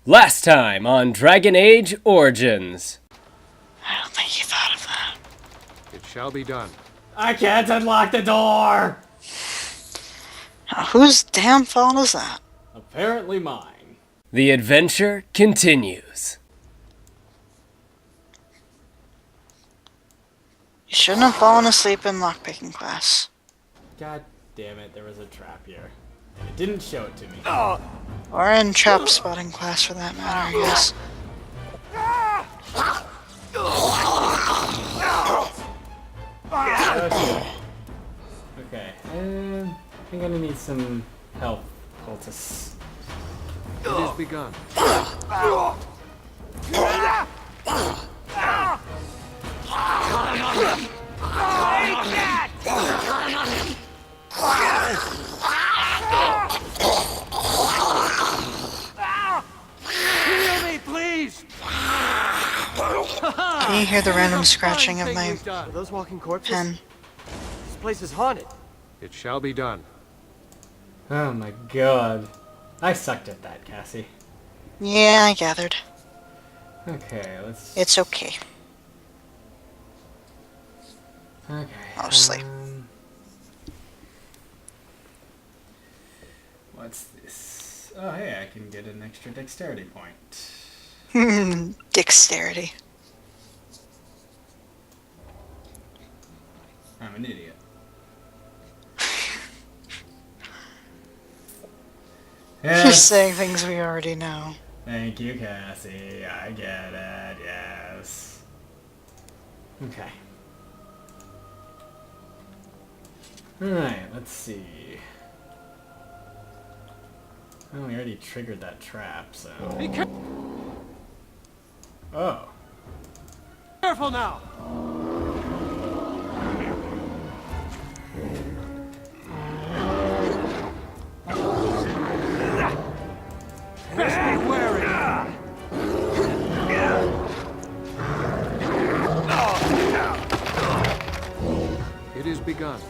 Last time on Dragon Age Origins. I don't think he thought of that. It shall be done. I can't unlock the door! Now, whose damn fault is that? Apparently mine. The adventure continues. You shouldn't have fallen asleep in lockpicking class. God damn it, there was a trap here. And it didn't show it to me. Or in trap spotting class for that matter, yes. Okay. I think I'm gonna need some help, cultists. It has begun. Heal me, please! Can you hear the random scratching of my Are those walking corpses? pen? This place is haunted. It shall be done. Oh my god. I sucked at that, Cassie. Yeah, I gathered. Okay, let's... It's okay. Okay. Mostly. What's this? Oh, hey, I can get an extra dexterity point. Dexterity. I'm an idiot. You're saying things we already know. Thank you, Cassie. I get it, yes. Okay. Alright, let's see. Oh, we already triggered that trap, so... Oh. Careful now! Best be wary! It is begun.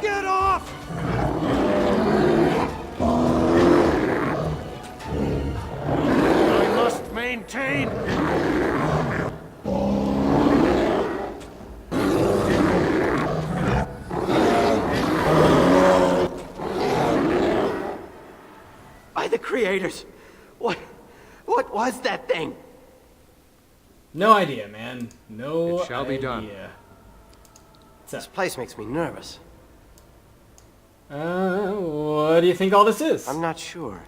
Get off! I must maintain. By the creators, what was that thing? No idea, man. No It shall be done. idea. This place makes me nervous. What do you think all this is? I'm not sure.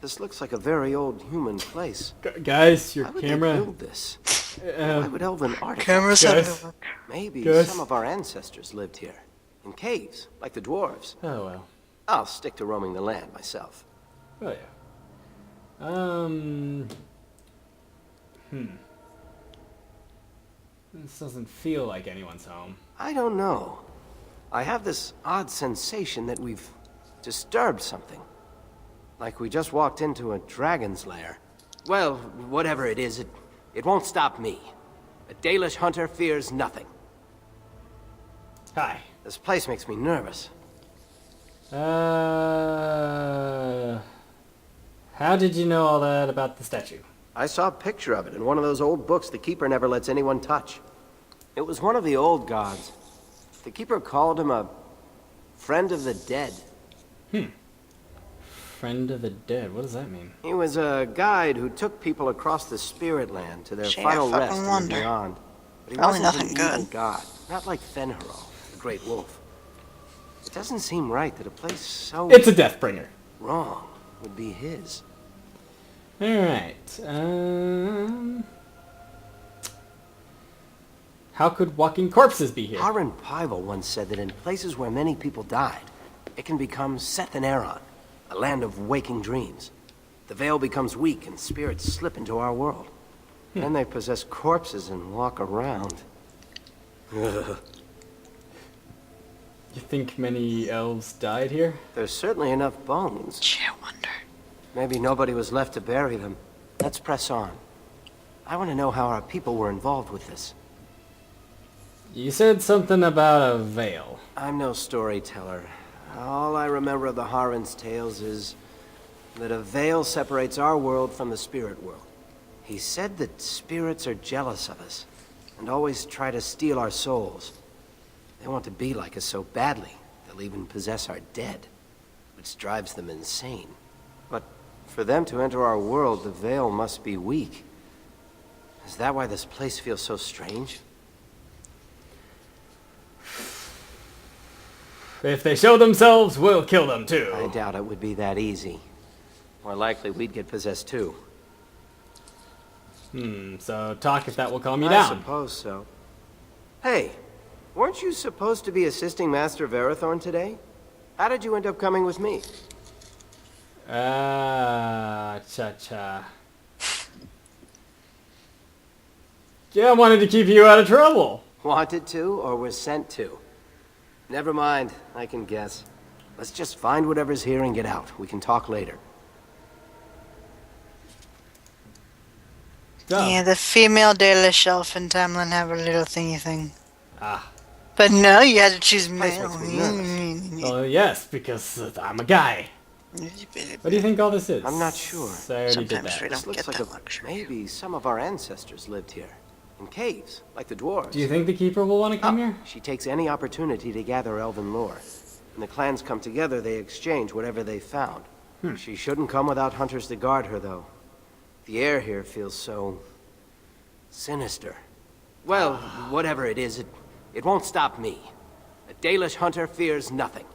This looks like a very old human place. Guys, your Why would camera... they build this? Why would elven artifacts? Cameras Guys. have to work. Maybe Guys. some of our ancestors lived here. In caves, like the dwarves. Oh, well. I'll stick to roaming the land myself. Oh, yeah. This doesn't feel like anyone's home. I don't know. I have this odd sensation that we've disturbed something. Like we just walked into a dragon's lair. Well, whatever it is, it won't stop me. A Dalish hunter fears nothing. Hi. This place makes me nervous. How did you know all that about the statue? I saw a picture of it in one of those old books the Keeper never lets anyone touch. It was one of the old gods. The Keeper called him a friend of the dead. Friend of the dead. What does that mean? He was a guide who took people across the spirit land to their Gee, I final fucking rest in wonder. the beyond. But he Probably wasn't nothing an evil good. god, not like Fenharol, the Great Wolf. It doesn't seem right that a place so It's a Deathbringer. wrong would be his. Alright. How could walking corpses be here? Haran Pival once said that in places where many people died, it can become Seth and Aeron, a land of waking dreams. The veil becomes weak and spirits slip into our world. Then they possess corpses and walk around. Ugh. You think many elves died here? There's certainly enough bones. Gee, I wonder. Maybe nobody was left to bury them. Let's press on. I want to know how our people were involved with this. You said something about a veil. I'm no storyteller. All I remember of the Harren's tales is that a veil separates our world from the spirit world. He said that spirits are jealous of us and always try to steal our souls. They want to be like us so badly, they'll even possess our dead, which drives them insane. But for them to enter our world, the veil must be weak. Is that why this place feels so strange? If they show themselves, we'll kill them too. I doubt it would be that easy. More likely we'd get possessed too. So talk if that will calm you I down. suppose so. Hey, weren't you supposed to be assisting Master Verathorn today? How did you end up coming with me? Cha-cha. Yeah, I wanted to keep you out of trouble. Wanted to, or was sent to? Never mind, I can guess. Let's just find whatever's here and get out. We can talk later. Dumb. Yeah, the female Dalish elf and Tamlin have a little thingy thing. Ah. But no, you had to choose Place male. makes me nervous. Well, yes, because I'm a guy. What do you think all this is? I'm not sure. So I already did Sometimes that. we This don't looks get like that luxury. maybe some of our ancestors lived here. In caves, like the dwarves. Do you think the Keeper will want to come here? She takes any opportunity to gather elven lore. When the clans come together, they exchange whatever they found. She shouldn't come without hunters to guard her, though. The air here feels so sinister. Well, whatever it is, it won't stop me. A Dalish hunter fears nothing.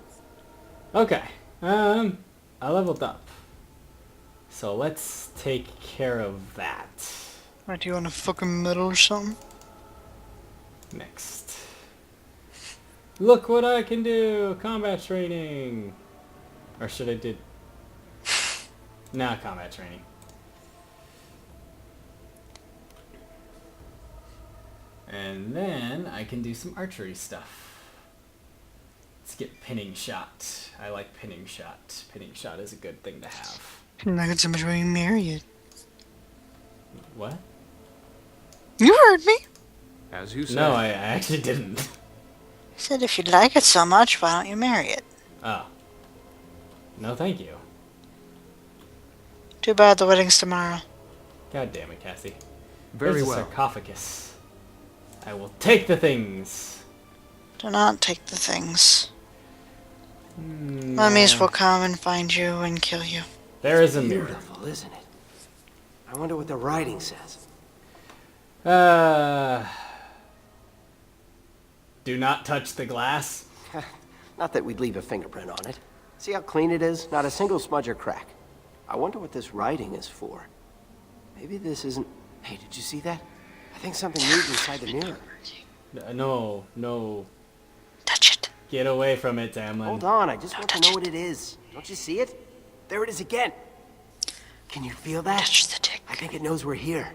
Okay. I leveled up. So let's take care of that. What, do you want a fucking medal or something? Next. Look what I can do! Combat training! Or should I do... Nah, combat training. And then I can do some archery stuff. Let's get pinning shot. I like pinning shot. Pinning shot is a good thing to have. Not got so much when you marry it. What? You heard me. As you say. No, I actually didn't. I said if you like it so much, why don't you marry it? Oh. No, thank you. Too bad the wedding's tomorrow. God damn it, Cassie. Very There's a well. sarcophagus. I will take the things. Do not take the things. Mummies will come and find you and kill you. There is a mirror. Beautiful, isn't it? I wonder what the writing says. Do not touch the glass. Not that we'd leave a fingerprint on it. See how clean it is? Not a single smudge or crack. I wonder what this writing is for. Maybe this isn't... Hey, did you see that? I think something moved inside the mirror. No, no. Touch it. Get away from it, Tamlin. Hold on, I just want to touch know what it is. Don't you see it? There it is again. Can you feel that? Touch the tick. I think it knows we're here.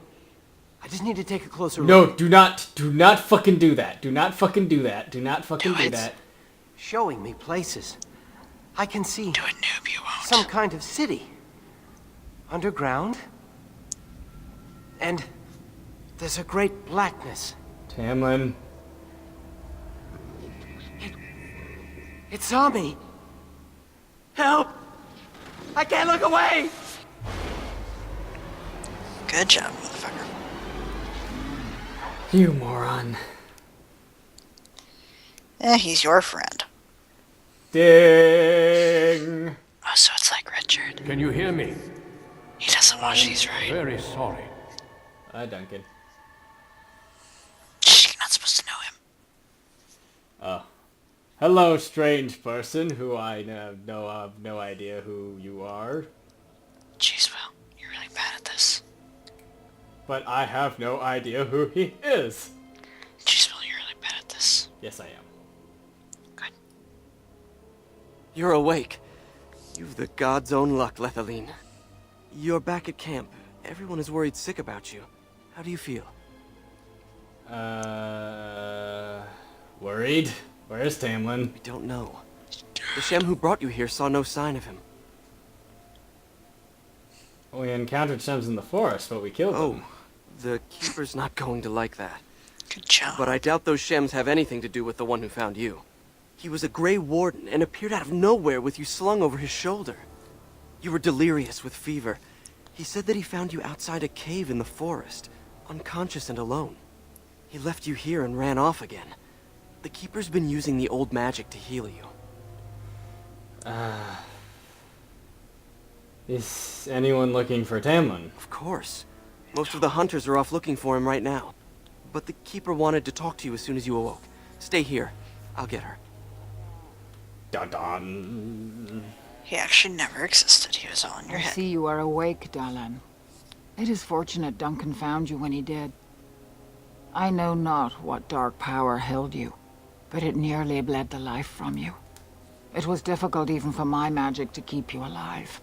I just need to take a closer No, look. do not fucking do that. Do not fucking do that. Do not fucking do it. that. Showing me places. I can see Do it, noob, you won't. some kind of city. Underground. And there's a great blackness. Tamlin. It saw me. Help! I can't look away! Good job, motherfucker. You moron. He's your friend. Ding! Oh, so it's like Richard. Can you hear me? He doesn't watch these, right? Very sorry. Duncan. Shh, you're not supposed to know him. Oh. Hello, strange person who I have no idea who you are. Jeez, Will, you're really bad at this. But I have no idea who he is. Jeez, Will, you're really bad at this. Yes, I am. Good. You're awake. You've the god's own luck, Lethaline. You're back at camp. Everyone is worried sick about you. How do you feel? Worried? Where's Tamlin? We don't know. The Shem who brought you here saw no sign of him. We encountered Shems in the forest, but we killed them. Oh, the Keeper's not going to like that. Good job. But I doubt those Shems have anything to do with the one who found you. He was a Grey Warden and appeared out of nowhere with you slung over his shoulder. You were delirious with fever. He said that he found you outside a cave in the forest, unconscious and alone. He left you here and ran off again. The Keeper's been using the old magic to heal you. Is anyone looking for Tamlin? Of course. Most of the hunters are off looking for him right now. But the Keeper wanted to talk to you as soon as you awoke. Stay here. I'll get her. Dun dun. He actually never existed. He was all in your I head. see you are awake, Dalish. It is fortunate Duncan found you when he did. I know not what dark power held you, but it nearly bled the life from you. It was difficult even for my magic to keep you alive.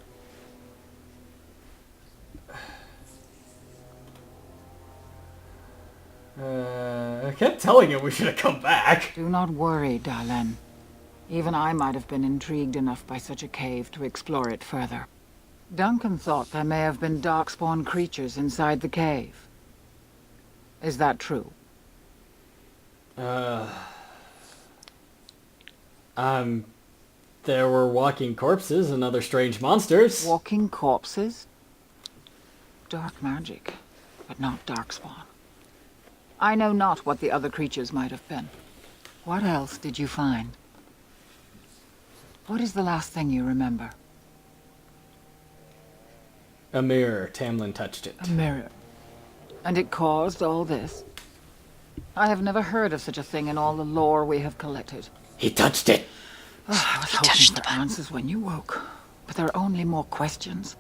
I kept telling him we should have come back. Do not worry, Dalish. Even I might have been intrigued enough by such a cave to explore it further. Duncan thought there may have been darkspawn creatures inside the cave. Is that true? There were walking corpses and other strange monsters. Walking corpses? Dark magic, but not darkspawn. I know not what the other creatures might have been. What else did you find? What is the last thing you remember? A mirror. Tamlin touched it. A mirror. And it caused all this? I have never heard of such a thing in all the lore we have collected. He touched it. I was hoping for answers when you woke, but there are only more questions.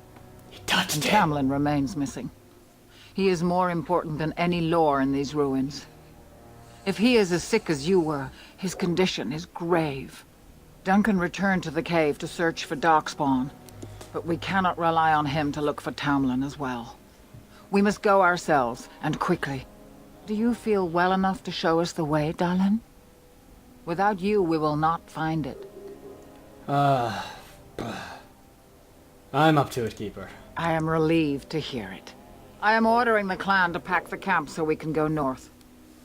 He touched And it. Tamlin remains missing. He is more important than any lore in these ruins. If he is as sick as you were, his condition is grave. Duncan returned to the cave to search for darkspawn, but we cannot rely on him to look for Tamlin as well. We must go ourselves, and quickly. Do you feel well enough to show us the way, Dalish? Without you, we will not find it. I'm up to it, Keeper. I am relieved to hear it. I am ordering the clan to pack the camp so we can go north.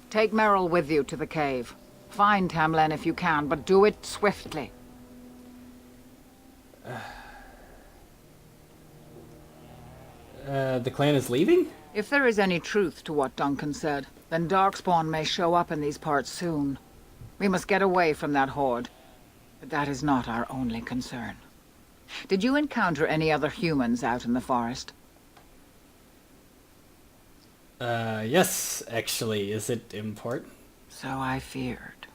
Take Merrill with you to the cave. Find Tamlin if you can, but do it swiftly. The clan is leaving? If there is any truth to what Duncan said, then darkspawn may show up in these parts soon. We must get away from that horde. But that is not our only concern. Did you encounter any other humans out in the forest? Yes, actually. Is it important? So I feared.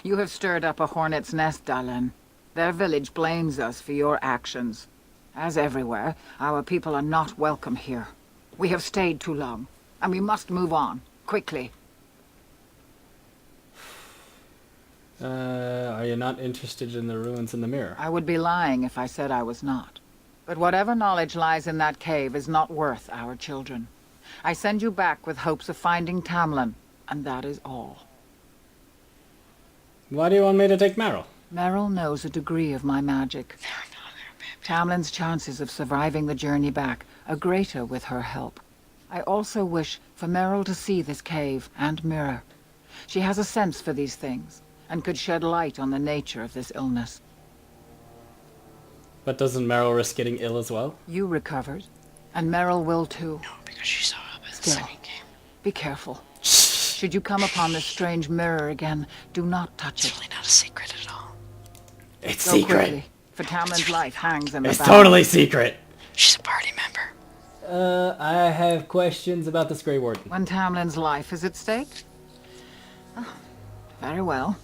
You have stirred up a hornet's nest, Dalish. Their village blames us for your actions. As everywhere, our people are not welcome here. We have stayed too long, and we must move on, quickly. Are you not interested in the ruins in the mirror? I would be lying if I said I was not. But whatever knowledge lies in that cave is not worth our children. I send you back with hopes of finding Tamlin, and that is all. Why do you want me to take Merrill? Merrill knows a degree of my magic. Tamlin's chances of surviving the journey back are greater with her help. I also wish for Merrill to see this cave and mirror. She has a sense for these things, and could shed light on the nature of this illness. But doesn't Merrill risk getting ill as well? You recovered, and Merrill will too. No, because she saw up in the Still, second game. be careful. Should you come upon this strange mirror again, do not touch It's it. really not a secret at all. It's Go secret. quickly, for Tamlin's life hangs in the It's balance. totally secret. She's a party member. I have questions about this Grey Warden. When Tamlin's life is at stake? Oh, very well.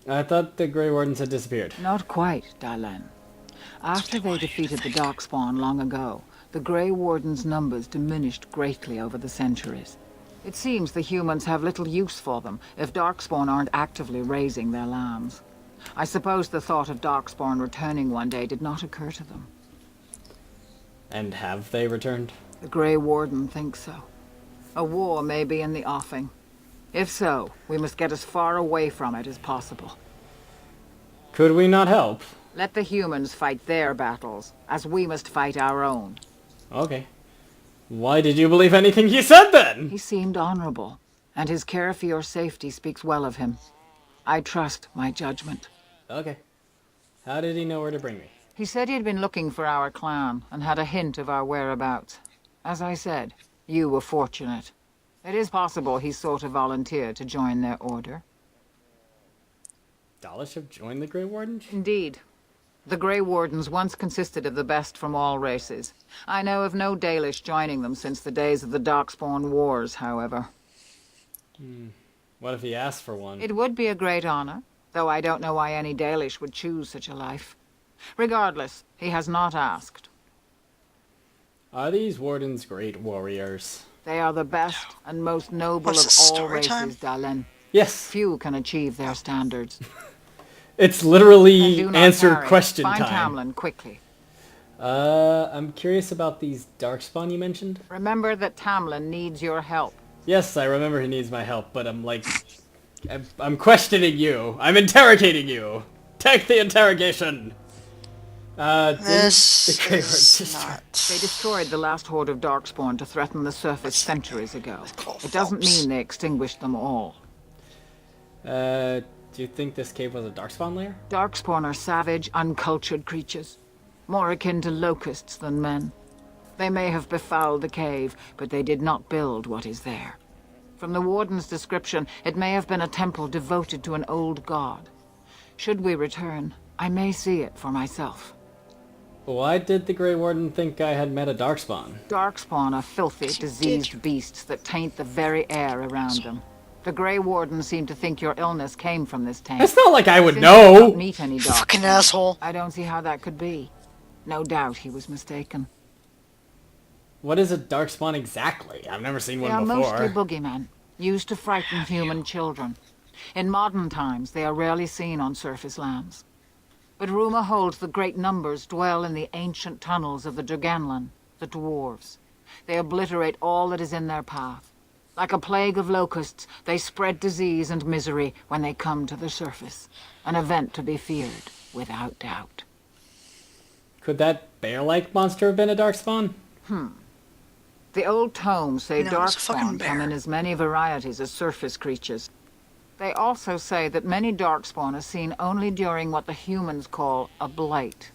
I thought the Grey Wardens had disappeared. Not quite, Dalish. After they defeated the Darkspawn long ago, the Grey Warden's numbers diminished greatly over the centuries. It seems the humans have little use for them if Darkspawn aren't actively raising their lambs. I suppose the thought of Darkspawn returning one day did not occur to them. And have they returned? The Grey Warden thinks so. A war may be in the offing. If so, we must get as far away from it as possible. Could we not help? Let the humans fight their battles, as we must fight our own. Okay. Why did you believe anything he said then? He seemed honorable, and his care for your safety speaks well of him. I trust my judgment. Okay. How did he know where to bring me? He said he'd been looking for our clan, and had a hint of our whereabouts. As I said, you were fortunate. It is possible he sought a volunteer to join their order. Dalish have joined the Grey Warden? Indeed. The Grey Wardens once consisted of the best from all races. I know of no Dalish joining them since the days of the Darkspawn Wars, however. What if he asked for one? It would be a great honor, though I don't know why any Dalish would choose such a life. Regardless, he has not asked. Are these Wardens great warriors? They are the best and most noble What's of the all story races, time? Dalen. Yes. Few can achieve their standards. It's And literally do not answer tarry. question Find time. Tamlin quickly. I'm curious about these Darkspawn you mentioned. Remember that Tamlin needs your help. Yes, I remember he needs my help, but I'm like... I'm questioning you. I'm interrogating you. Take the interrogation. This the Grey Wardens is destroy- not... They destroyed the last horde of Darkspawn to threaten the surface centuries ago. Cole It doesn't Phelps. mean they extinguished them all. Do you think this cave was a Darkspawn lair? Darkspawn are savage, uncultured creatures, more akin to locusts than men. They may have befouled the cave, but they did not build what is there. From the Warden's description, it may have been a temple devoted to an old god. Should we return, I may see it for myself. Why did the Grey Warden think I had met a Darkspawn? Darkspawn are filthy, diseased beasts that taint the very air around them. The Grey Warden seemed to think your illness came from this taint. It's not like I would Since you did know! not meet any Fucking Darkspawn, asshole. I don't see how that could be. No doubt he was mistaken. What is a Darkspawn exactly? I've never seen They one are before. mostly boogeymen, used to frighten human children. In modern times, they are rarely seen on surface lands. But rumor holds that great numbers dwell in the ancient tunnels of the Draganlan, the dwarves. They obliterate all that is in their path. Like a plague of locusts, they spread disease and misery when they come to the surface. An event to be feared, without doubt. Could that bear-like monster have been a Darkspawn? The old tomes say No, it's a fucking Darkspawn come bear. in as many varieties as surface creatures. They also say that many Darkspawn are seen only during what the humans call a blight.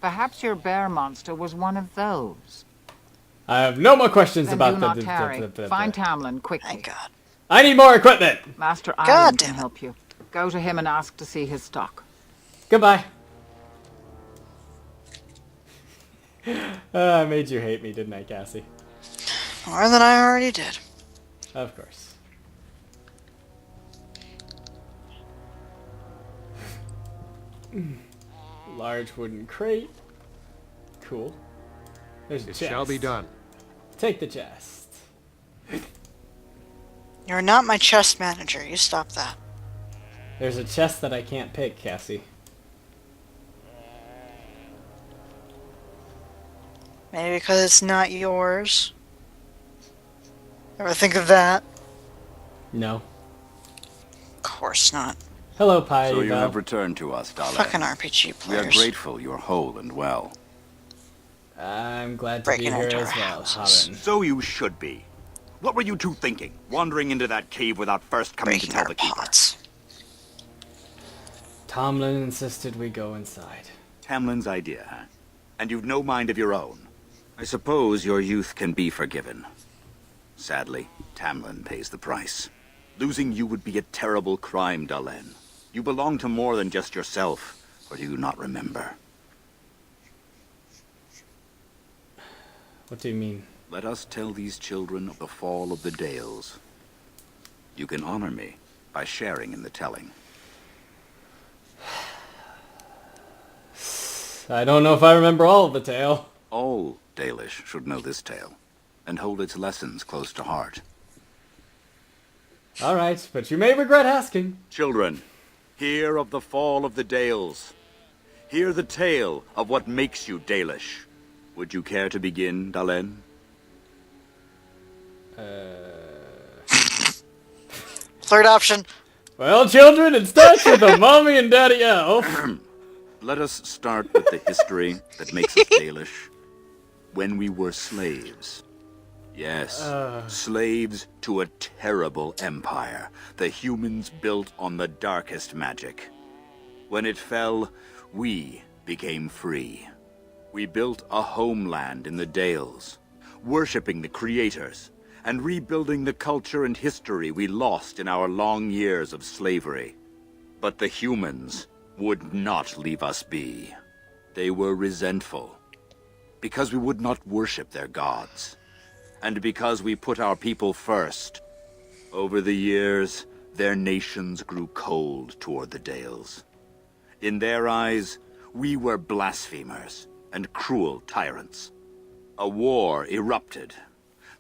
Perhaps your bear monster was one of those. I have no more questions Then about do not tarry. Find Tamlin quickly. Thank God. I need more equipment! Master God Island damn can it. help you. Go to him and ask to see his stock. Goodbye. I made you hate me, didn't I, Cassie? More than I already did. Of course. Large wooden crate. Cool. There's a It chest. shall be done. Take the chest. You're not my chest manager. You stop that. There's a chest that I can't pick, Cassie. Maybe because it's not yours. Ever think of that? No. Of course not. Hello, Pi. So you have returned to us, Fucking Dalish. RPG We are players. grateful you're whole and well. I'm glad to Breaking be here into as our well, houses. Hobbin. So you should be. What were you two thinking? Wandering into that cave without first coming to Breaking tell our the keeper? pots. Tomlin insisted we go inside. Tamlin's idea, huh? And you've no mind of your own. I suppose your youth can be forgiven. Sadly, Tamlin pays the price. Losing you would be a terrible crime, Dalen. You belong to more than just yourself, or do you not remember? What do you mean? Let us tell these children of the fall of the Dales. You can honor me by sharing in the telling. I don't know if I remember all of the tale. All Dalish should know this tale, and hold its lessons close to heart. Alright, but you may regret asking. Children, hear of the fall of the Dales. Hear the tale of what makes you Dalish. Would you care to begin, Dalen? Third option. Well, children, it starts with the mommy and daddy elf. Let us start with the history that makes us Dalish. When we were slaves, Yes, slaves to a terrible empire the humans built on the darkest magic. When it fell, we became free. We built a homeland in the Dales, worshipping the creators, and rebuilding the culture and history we lost in our long years of slavery. But the humans would not leave us be. They were resentful, because we would not worship their gods, and because we put our people first. Over the years, their nations grew cold toward the Dales. In their eyes, we were blasphemers and cruel tyrants. A war erupted.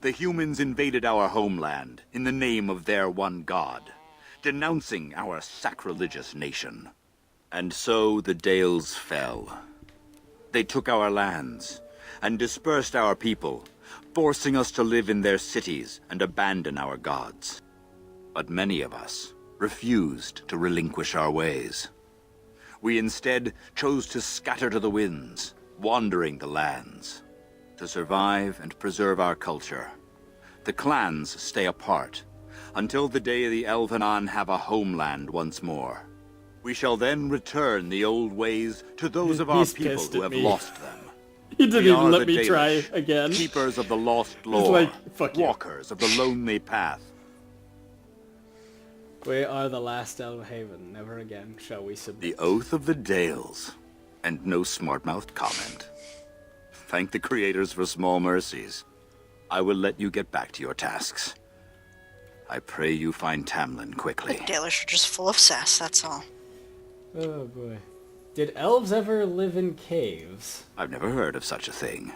The humans invaded our homeland in the name of their one god, denouncing our sacrilegious nation. And so the Dales fell. They took our lands and dispersed our people, forcing us to live in their cities and abandon our gods. But many of us refused to relinquish our ways. We instead chose to scatter to the winds, wandering the lands. To survive and preserve our culture, the clans stay apart until the day the Elvenon have a homeland once more. We shall then return the old ways to those of our He's people pissed who at have me. lost them. He didn't We even are let the me try Dalish, again. keepers of the lost He's lore, like, fuck you. walkers of the lonely path. We are the last Elfhaven. Never again shall we submit. The oath of the Dales, and no smart-mouthed comment. Thank the creators for small mercies. I will let you get back to your tasks. I pray you find Tamlin quickly. The Dalish are just full of sass, that's all. Oh boy. Did elves ever live in caves? I've never heard of such a thing.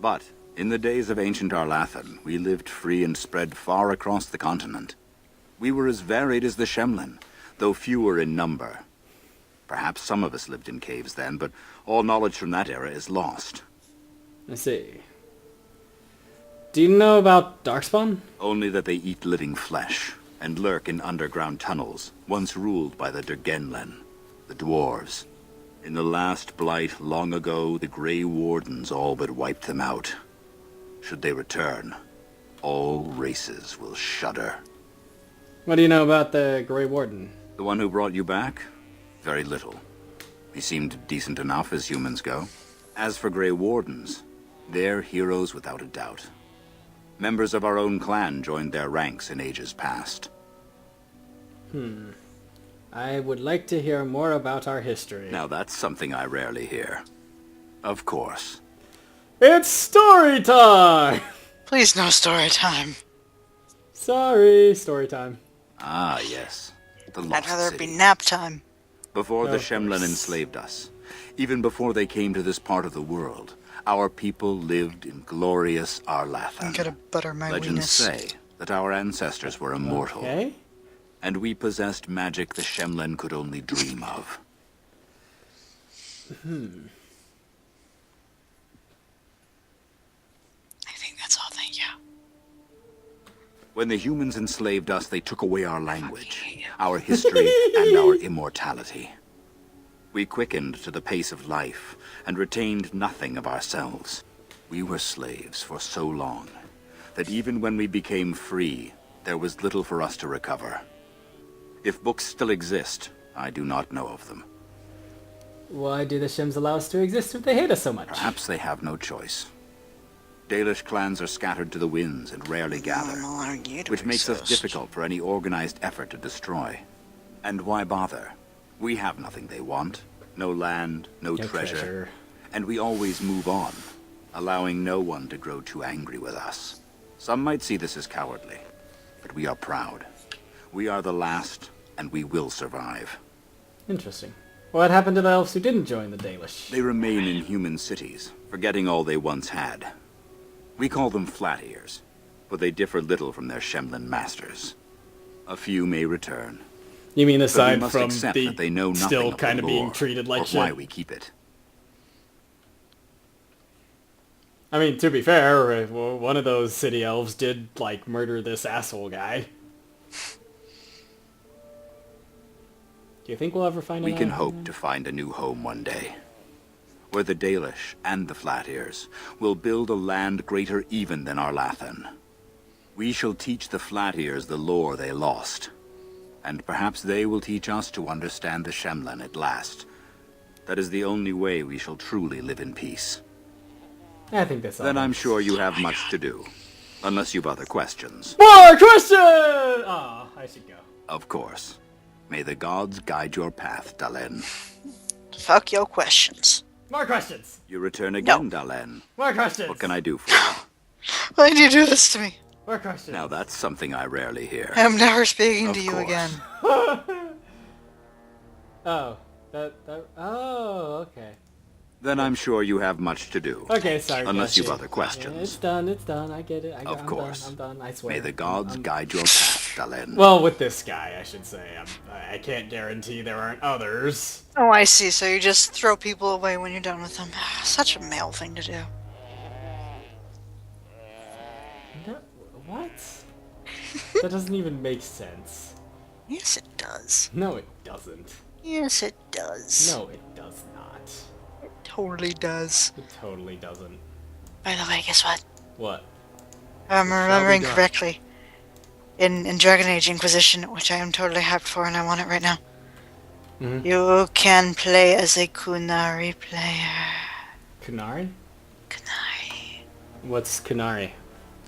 But in the days of ancient Arlathan, we lived free and spread far across the continent. We were as varied as the Shemlin, though fewer in number. Perhaps some of us lived in caves then, but all knowledge from that era is lost. I see. Do you know about Darkspawn? Only that they eat living flesh, and lurk in underground tunnels, once ruled by the Dergenlen, the dwarves. In the last blight long ago, the Grey Wardens all but wiped them out. Should they return, all races will shudder. What do you know about the Grey Warden? The one who brought you back? Very little. He seemed decent enough as humans go. As for Grey Wardens, they're heroes without a doubt. Members of our own clan joined their ranks in ages past. I would like to hear more about our history. Now that's something I rarely hear. Of course. It's story time! Please, no story time. Sorry, story time. Ah, yes. The I'd Lost rather it City. be nap time. Before the Of Shemlen course. enslaved us, even before they came to this part of the world, our people lived in glorious I'm Arlathan. gonna butter my Legends weenus. say that our ancestors were immortal, Okay. and we possessed magic the Shemlen could only dream of. I think that's all, thank you. When the humans enslaved us, they took away our language, our history, and our immortality. We quickened to the pace of life and retained nothing of ourselves. We were slaves for so long that even when we became free, there was little for us to recover. If books still exist, I do not know of them. Why do the Shims allow us to exist if they hate us so much? Perhaps they have no choice. Dalish clans are scattered to the winds and rarely gather, I'll argue to which makes us exist. difficult for any organized effort to destroy. And why bother? We have nothing they want. No land, no treasure. And we always move on, allowing no one to grow too angry with us. Some might see this as cowardly, but we are proud. We are the last, and we will survive. Interesting. What happened to the elves who didn't join the Dalish? They remain in human cities, forgetting all they once had. We call them flat ears, but they differ little from their Shemlen masters. A few may return. You mean But we aside must from accept the that they know nothing still of the kind of being lore, treated like or why shit? we keep it. I mean, to be fair, one of those city elves did, like, murder this asshole guy. Do you think we'll ever find We another can one? hope to find a new home one day. where the Dalish and the Flat Ears will build a land greater even than Arlathan. We shall teach the Flat Ears the lore they lost, and perhaps they will teach us to understand the Shemlen at last. That is the only way we shall truly live in peace. I think that's all. Then I'm sure you have much to do, unless you've other questions. More questions! Aw, I should go. Of course. May the gods guide your path, Dalen. Fuck your questions. More questions! You return again, Dalen. More questions! What can I do for you? Why do you do this to me? More questions. Now that's something I rarely hear. I'm never speaking Of to you course. again. Oh, oh, okay. Then I'm sure you have much to do. Okay, sorry. Unless Cassie. you've other questions. Yeah, it's done, I get it. Of course. I'm done, I swear. May the gods guide your path, Dalen. Well, with this guy, I should say. I can't guarantee there aren't others. Oh, I see. So you just throw people away when you're done with them. Such a male thing to do. No, what? That doesn't even make sense. Yes, it does. No, it doesn't. Yes, it does. No, it does not. It totally does. It totally doesn't. By the way, guess what? What? I'm remembering done. correctly. In Dragon Age Inquisition, which I am totally hyped for and I want it right now. Mhm. You can play as a Kunari player. Kunari? Kunari. What's Kunari?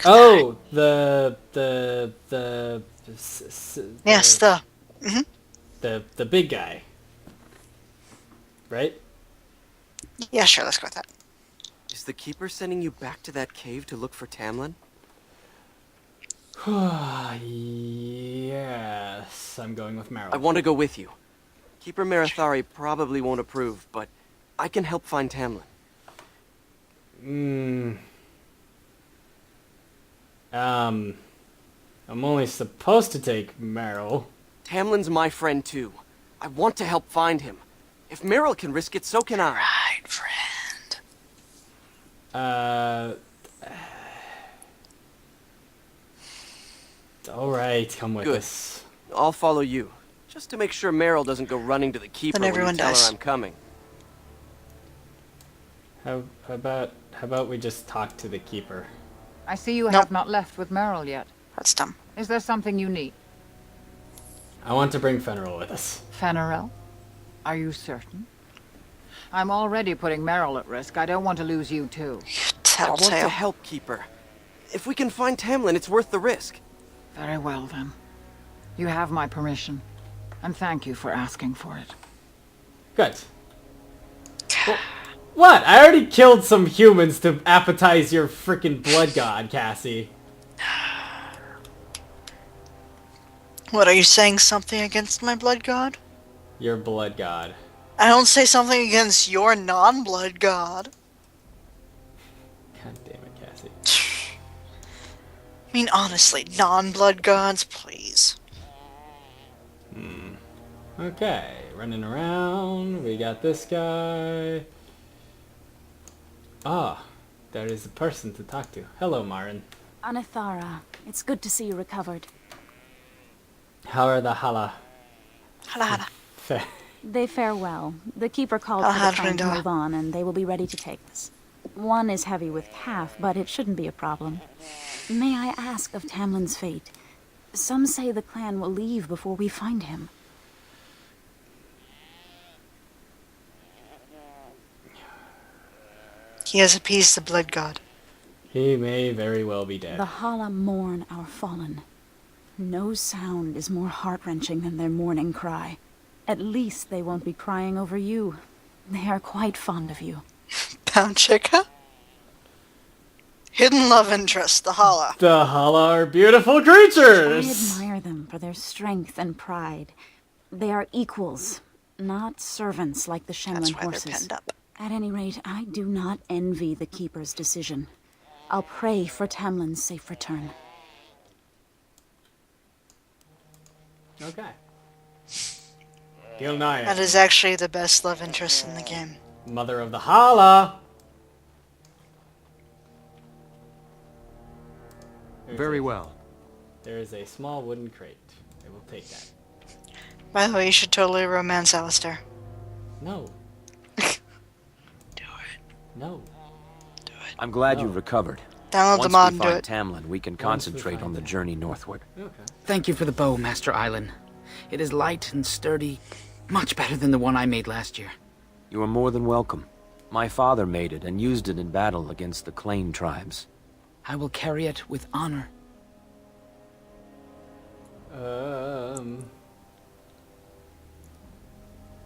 Oh, Yes, the the big guy. Right? Yeah, sure, let's go with that. Is the Keeper sending you back to that cave to look for Tamlin? Yes, I'm going with Meryl. I want to go with you. Keeper Marathari probably won't approve, but I can help find Tamlin. I'm only supposed to take Meryl. Tamlin's my friend too. I want to help find him. If Meryl can risk it, so can I. Right, friend. Alright, come with Good. us. I'll follow you, just to make sure Meryl doesn't go running to the Keeper Then when you everyone tell dies. her I'm coming. How about we just talk to the Keeper? I see you Nope. have not left with Meryl yet. That's dumb. Is there something you need? I want to bring Fenrir with us. Fenrirel? Are you certain? I'm already putting Meryl at risk. I don't want to lose you too. I want to Telltale. help Keeper. If we can find Tamlin, it's worth the risk. Very well then. You have my permission. And thank you for asking for it. Good. Well, what? I already killed some humans to appetize your frickin' blood god, Cassie. What, are you saying something against my blood god? Your blood god. I don't say something against your non-blood god. God damn it, Cassie. I mean, honestly, non-blood gods, please. Okay, running around. We got this guy. Ah, there is a person to talk to. Hello, Marin. Anithara, it's good to see you recovered. How are the Hala? Hala hala. Fair. They fare well. The Keeper called I'll for have the train to Rindora. move on, and they will be ready to take us. One is heavy with calf, but it shouldn't be a problem. May I ask of Tamlin's fate? Some say the clan will leave before we find him. He has appeased the blood god. He may very well be dead. The Hala mourn our fallen. No sound is more heart-wrenching than their mourning cry. At least they won't be crying over you. They are quite fond of you. Pound chica? Hidden love interest, the Hala. The Hala are beautiful I creatures! admire them for their strength and pride. They are equals, not servants like the That's Shenlin why they're horses. penned up. At any rate, I do not envy the Keeper's decision. I'll pray for Tamlin's safe return. Okay. Gilnaya, That is actually the best love interest in the game. mother of the Hala! Very well. There is a small wooden crate. I will take that. By the way, you should totally romance Alistair. No. Do No. I'm glad No. you've recovered. Download the Once mod we and do find it. Tamlin, we can Once we concentrate find on the Tamlin. journey northward. Okay. Thank you for the bow, Master Island. It is light and sturdy, much better than the one I made last year. You are more than welcome. My father made it and used it in battle against the Clane tribes. I will carry it with honor.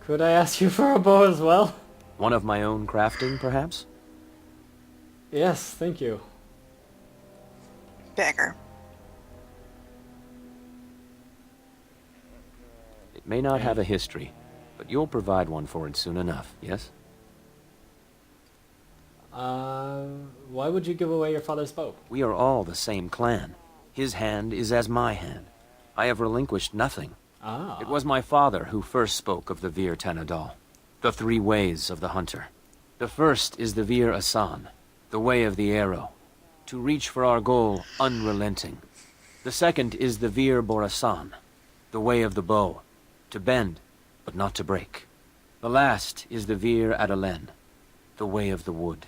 Could I ask you for a bow as well? One of my own crafting, perhaps? Yes, thank you. Beggar. It may not have a history, but you'll provide one for it soon enough, yes? Why would you give away your father's bow? We are all the same clan. His hand is as my hand. I have relinquished nothing. Ah. It was my father who first spoke of the Vir Tanadal, the three ways of the hunter. The first is the Vir Asan, the way of the arrow, to reach for our goal unrelenting. The second is the Vir Borasan, the way of the bow, to bend, but not to break. The last is the Vir Adalen, the way of the wood.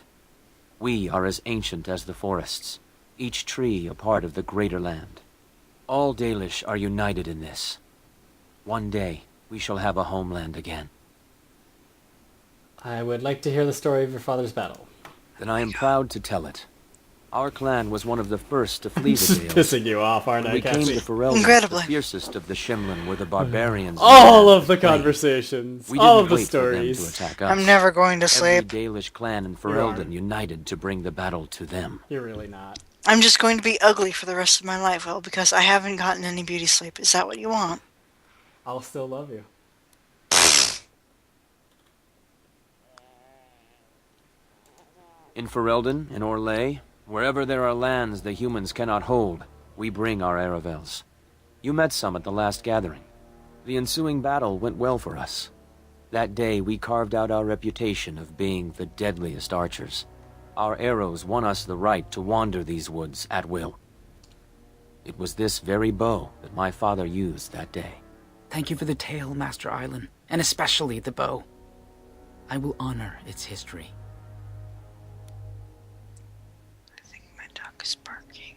We are as ancient as the forests, each tree a part of the greater land. All Dalish are united in this. One day, we shall have a homeland again. I would like to hear the story of your father's battle. Then I am proud to tell it. Our clan was one of the first to flee This is the Dales. pissing you off, aren't When I, we came Cassie? to Ferelden, Incredibly. the fiercest of the Shimlin were the barbarians. All and of the Clane. conversations, We all didn't of the wait for them to stories. attack us. I'm never going to Every sleep. Dalish clan in You Ferelden aren't. united to bring the battle to them. You're really not. I'm just going to be ugly for the rest of my life, Will, because I haven't gotten any beauty sleep. Is that what you want? I'll still love you. In Ferelden, in Orlais, wherever there are lands the humans cannot hold, we bring our Aravels. You met some at the last gathering. The ensuing battle went well for us. That day we carved out our reputation of being the deadliest archers. Our arrows won us the right to wander these woods at will. It was this very bow that my father used that day. Thank you for the tale, Master Island, and especially the bow. I will honor its history. I think my dog is barking.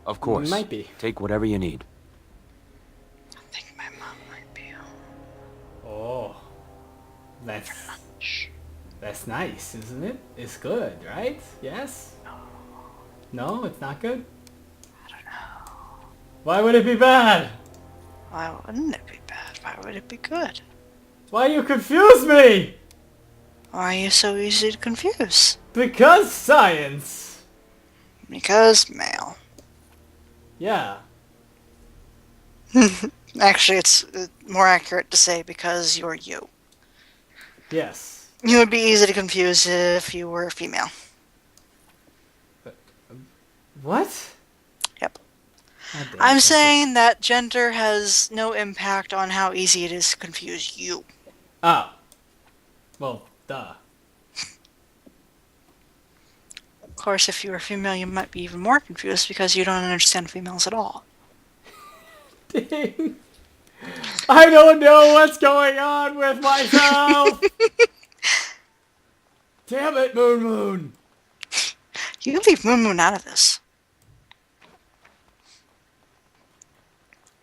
Of course, Might be. take whatever you need. I think my mom might be home. Oh. That's nice, isn't it? It's good, right? Yes? No, it's not good? I don't know. Why would it be bad? Why wouldn't it be bad? Why would it be good? Why you confuse me? Why are you so easy to confuse? Because science. Because male. Yeah. Actually, it's more accurate to say because you're you. Yes. You would be easy to confuse if you were a female. What? Yep. God damn it, I'm that's saying that gender has no impact on how easy it is to confuse you. Oh. Well, duh. Of course, if you were female, you might be even more confused because you don't understand females at all. Dang. I don't know what's going on with myself. Damn it, Moon Moon. You can leave Moon Moon out of this.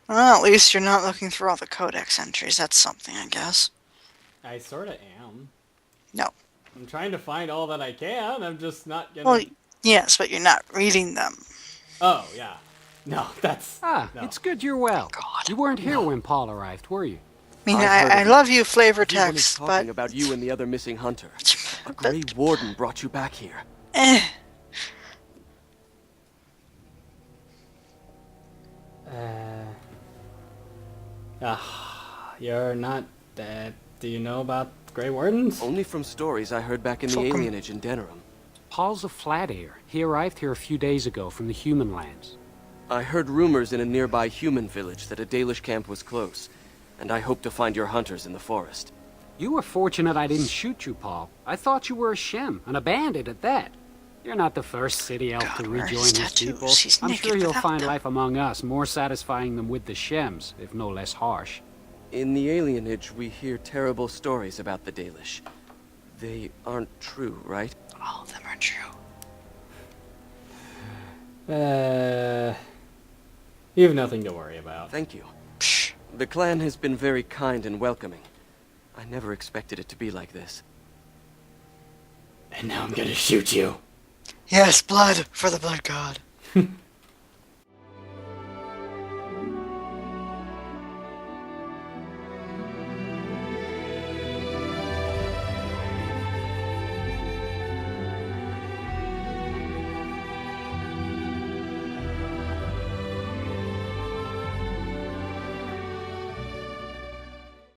Well, at least you're not looking through all the codex entries. That's something, I guess. I sorta am. No. I'm trying to find all that I can. I'm just not gonna. Well, yes, but you're not reading them. Oh yeah. No, that's. Ah, no. it's good you're well. God. You weren't here when Paul arrived, were you? I mean, I've heard I of love you flavor Everyone is text, talking but... about you and the other missing hunter. A but Grey Warden brought you back here. eh. You're not. Do you know about Grey Wardens? Only from stories I heard back in the Fuck 'em. alienage in Denerim. Paul's a flat ear. He arrived here a few days ago from the human lands. I heard rumors in a nearby human village that a Dalish camp was close, and I hope to find your hunters in the forest. You were fortunate I didn't shoot you, Paul. I thought you were a Shem, and a bandit at that. You're not the first city elf God, to where are rejoin his his tattoos? people. He's I'm naked sure you'll without find them. life among us more satisfying than with the Shems, if no less harsh. In the alienage, we hear terrible stories about the Dalish. They aren't true, right? All of them are true. You have nothing to worry about. Thank you. Psh. The clan has been very kind and welcoming. I never expected it to be like this. And now I'm gonna shoot you. Yes, blood for the blood god.